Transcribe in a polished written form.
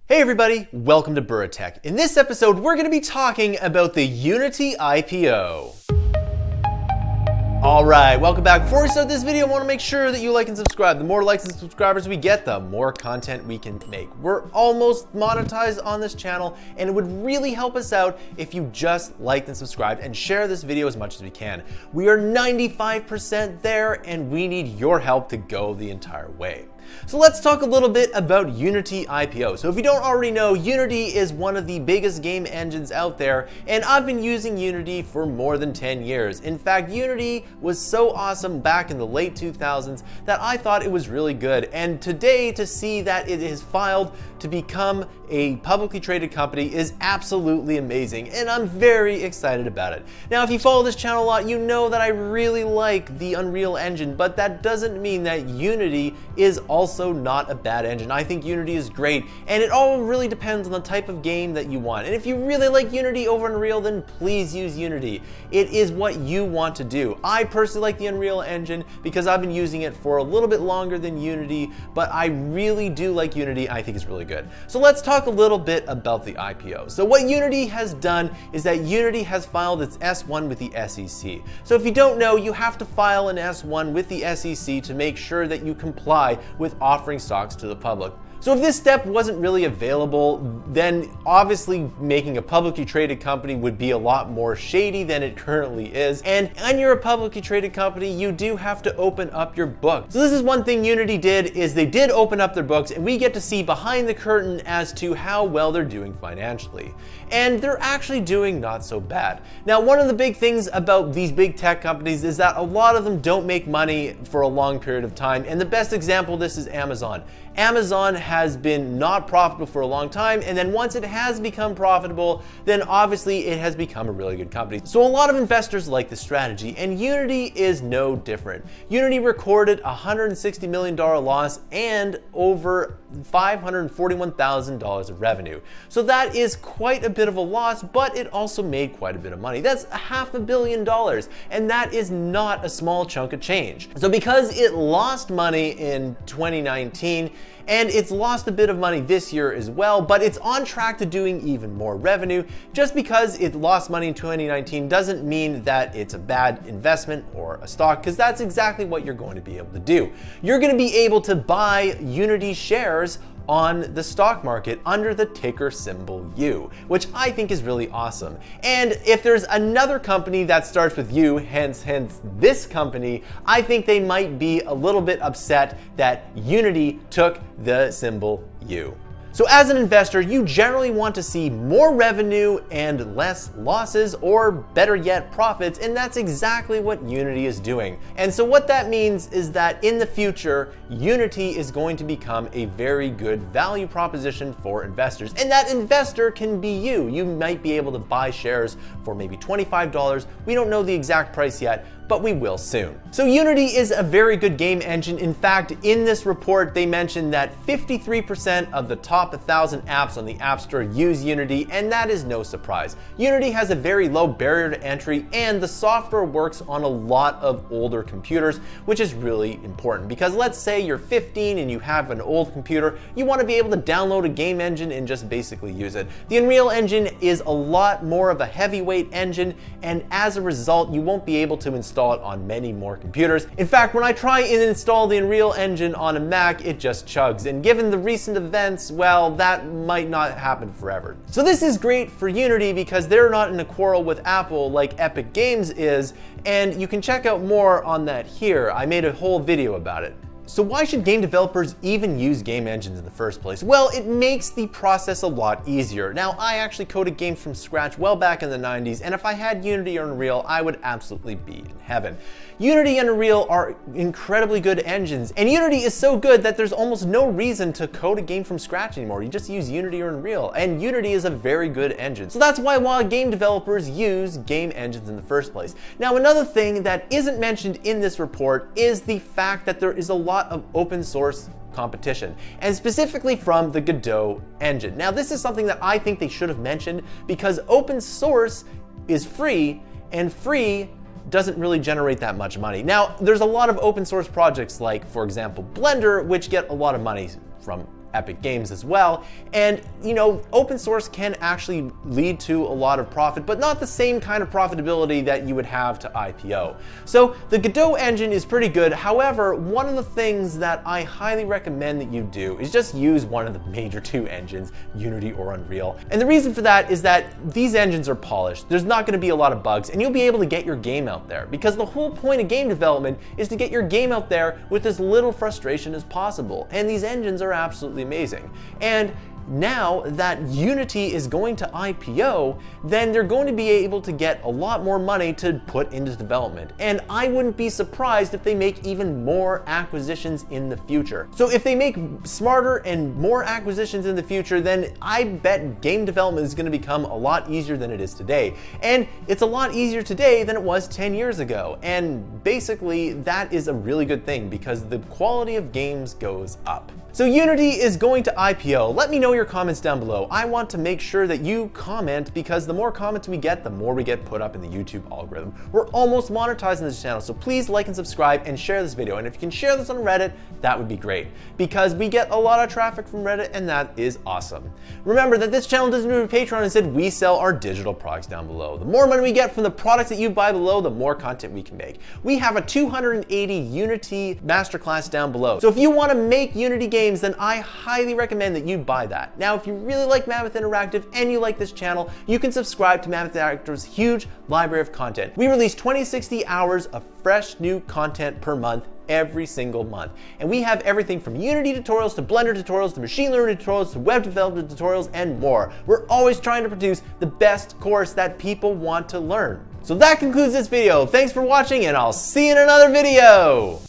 Hey everybody, welcome to Bura Tech. In this episode, we're going to be talking about the Unity IPO. Alright, welcome back. Before we start this video, I want to make sure that you like and subscribe. The more likes and subscribers we get, the more content we can make. We're almost monetized on this channel, and it would really help us out if you just liked and subscribed and share this video as much as we can. We are 95% there, and we need your help to go the entire way. So let's talk a little bit about Unity IPO. So if you don't already know, Unity is one of the biggest game engines out there, and I've been using Unity for more than 10 years. In fact, Unity was so awesome back in the late 2000s that I thought it was really good. And today, to see that it is filed to become a publicly traded company is absolutely amazing, and I'm very excited about it. Now, if you follow this channel a lot, you know that I really like the Unreal Engine, but that doesn't mean that Unity is also not a bad engine. I think Unity is great, and it all really depends on the type of game that you want. And if you really like Unity over Unreal, then please use Unity. It is what you want to do. I personally like the Unreal Engine because I've been using it for a little bit longer than Unity, but I really do like Unity. I think it's really good. So let's talk a little bit about the IPO. So what Unity has done is that Unity has filed its S1 with the SEC. So if you don't know, you have to file an S1 with the SEC to make sure that you comply with offering stocks to the public. So if this step wasn't really available, then obviously making a publicly traded company would be a lot more shady than it currently is. And when you're a publicly traded company, you do have to open up your books. So this is one thing Unity did, is they did open up their books, and we get to see behind the curtain as to how well they're doing financially. And they're actually doing not so bad. Now, one of the big things about these big tech companies is that a lot of them don't make money for a long period of time. And the best example of this is Amazon. Amazon has been not profitable for a long time, and then once it has become profitable, then obviously it has become a really good company. So a lot of investors like this strategy, and Unity is no different. Unity recorded a $160 million loss and over $541,000 of revenue. So that is quite a bit of a loss, but it also made quite a bit of money. That's $500 million, and that is not a small chunk of change. So because it lost money in 2019, and it's lost a bit of money this year as well, but it's on track to doing even more revenue. Just because it lost money in 2019 doesn't mean that it's a bad investment or a stock, because that's exactly what you're going to be able to do. You're going to be able to buy Unity shares on the stock market under the ticker symbol U, which I think is really awesome. And if there's another company that starts with U, hence this company, I think they might be a little bit upset that Unity took the symbol U. So as an investor, you generally want to see more revenue and less losses, or better yet, profits, and that's exactly what Unity is doing. And so what that means is that in the future, Unity is going to become a very good value proposition for investors. And that investor can be you. You might be able to buy shares for maybe $25. We don't know the exact price yet, but we will soon. So Unity is a very good game engine. In fact, in this report, they mentioned that 53% of the top 1,000 apps on the App Store use Unity, and that is no surprise. Unity has a very low barrier to entry, and the software works on a lot of older computers, which is really important, because let's say you're 15 and you have an old computer, you want to be able to download a game engine and just basically use it. The Unreal Engine is a lot more of a heavyweight engine, and as a result, you won't be able to install it on many more computers. In fact, when I try and install the Unreal Engine on a Mac, it just chugs. And given the recent events, well, that might not happen forever. So this is great for Unity because they're not in a quarrel with Apple like Epic Games is, and you can check out more on that here. I made a whole video about it. So why should game developers even use game engines in the first place? Well, it makes the process a lot easier. Now, I actually coded games from scratch well back in the 90s, and if I had Unity or Unreal, I would absolutely be in heaven. Unity and Unreal are incredibly good engines, and Unity is so good that there's almost no reason to code a game from scratch anymore. You just use Unity or Unreal, and Unity is a very good engine. So that's why game developers use game engines in the first place. Now, another thing that isn't mentioned in this report is the fact that there is a lot of open source competition, and specifically from the Godot engine. Now, this is something that I think they should have mentioned, because open source is free, and free doesn't really generate that much money. Now, there's a lot of open source projects like, for example, Blender, which get a lot of money from Epic Games as well. And open source can actually lead to a lot of profit, but not the same kind of profitability that you would have to IPO. So the Godot engine is pretty good. However, one of the things that I highly recommend that you do is just use one of the major two engines, Unity or Unreal. And the reason for that is that these engines are polished. There's not going to be a lot of bugs, and you'll be able to get your game out there, because the whole point of game development is to get your game out there with as little frustration as possible. And these engines are absolutely amazing. And now that Unity is going to IPO, then they're going to be able to get a lot more money to put into development. And I wouldn't be surprised if they make even more acquisitions in the future. So if they make smarter and more acquisitions in the future, then I bet game development is going to become a lot easier than it is today. And it's a lot easier today than it was 10 years ago. And basically, that is a really good thing, because the quality of games goes up. So Unity is going to IPO. Let me know your comments down below. I want to make sure that you comment, because the more comments we get, the more we get put up in the YouTube algorithm. We're almost monetizing this channel, so please like and subscribe and share this video. And if you can share this on Reddit, that would be great, because we get a lot of traffic from Reddit, and that is awesome. Remember that this channel doesn't move to Patreon. Instead, we sell our digital products down below. The more money we get from the products that you buy below, the more content we can make. We have a 280 Unity masterclass down below. So if you want to make Unity games, then I highly recommend that you buy that. Now, if you really like Mammoth Interactive and you like this channel, you can subscribe to Mammoth Interactive's huge library of content. We release 20 to 60 hours of fresh new content per month, every single month. And we have everything from Unity tutorials to Blender tutorials to machine learning tutorials to web development tutorials and more. We're always trying to produce the best course that people want to learn. So that concludes this video. Thanks for watching, and I'll see you in another video.